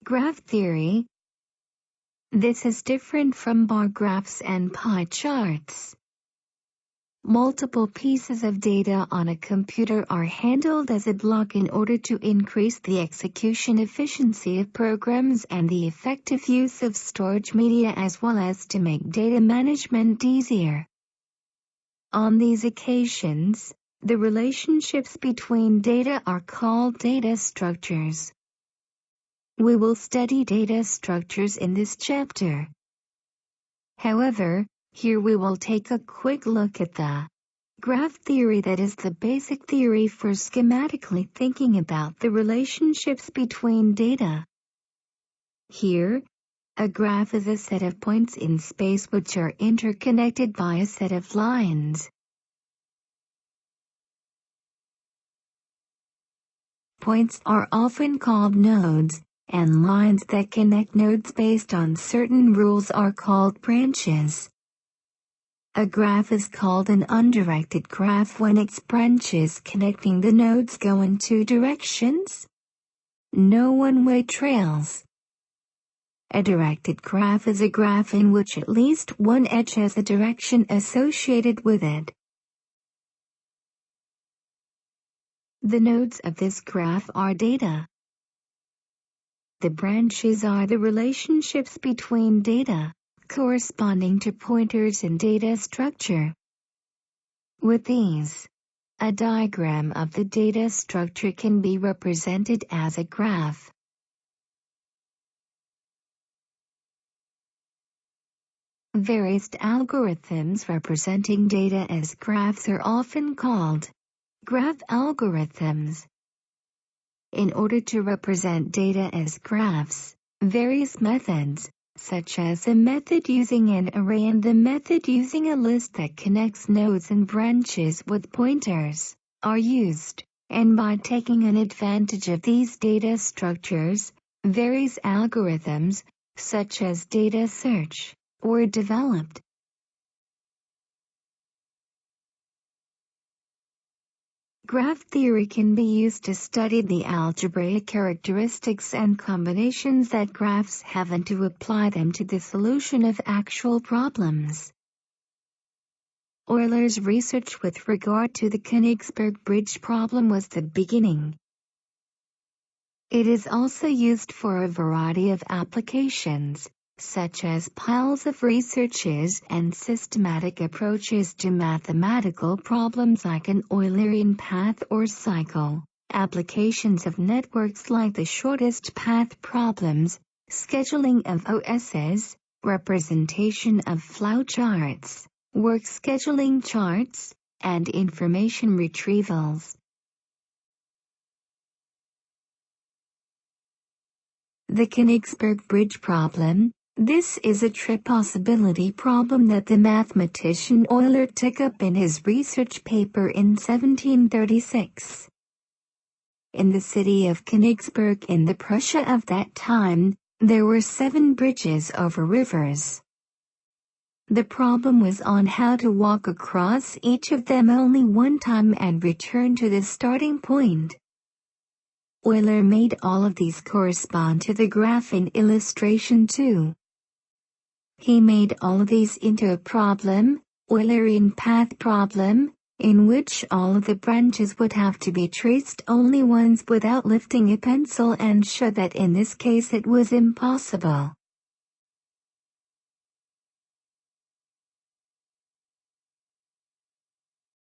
Graph theory. This is different from bar graphs and pie charts. Multiple pieces of data on a computer are handled as a block in order to increase the execution efficiency of programs and the effective use of storage media, as well as to make data management easier. On these occasions, the relationships between data are called data structures. We will study data structures in this chapter. However, here we will take a quick look at the graph theory, that is the basic theory for schematically thinking about the relationships between data. Here, a graph is a set of points in space which are interconnected by a set of lines. Points are often called nodes, and lines that connect nodes based on certain rules are called branches. A graph is called an undirected graph when its branches connecting the nodes go in two directions. No one-way trails. A directed graph is a graph in which at least one edge has a direction associated with it. The nodes of this graph are data. The branches are the relationships between data, corresponding to pointers in data structure. With these, a diagram of the data structure can be represented as a graph. Various algorithms representing data as graphs are often called graph algorithms. In order to represent data as graphs, various methods, such as the method using an array and the method using a list that connects nodes and branches with pointers, are used, and by taking an advantage of these data structures, various algorithms, such as data search, were developed. Graph theory can be used to study the algebraic characteristics and combinations that graphs have and to apply them to the solution of actual problems. Euler's research with regard to the Königsberg bridge problem was the beginning. It is also used for a variety of applications, such as piles of researches and systematic approaches to mathematical problems like an Eulerian path or cycle, applications of networks like the shortest path problems, scheduling of OSs, representation of flowcharts, work scheduling charts, and information retrievals. The Königsberg bridge problem. This is a triple-possibility problem that the mathematician Euler took up in his research paper in 1736. In the city of Königsberg in the Prussia of that time, there were 7 bridges over rivers. The problem was on how to walk across each of them only one time and return to the starting point. Euler made all of these correspond to the graph in illustration 2. He made all of these into a problem, Eulerian path problem, in which all of the branches would have to be traced only once without lifting a pencil, and showed that in this case it was impossible.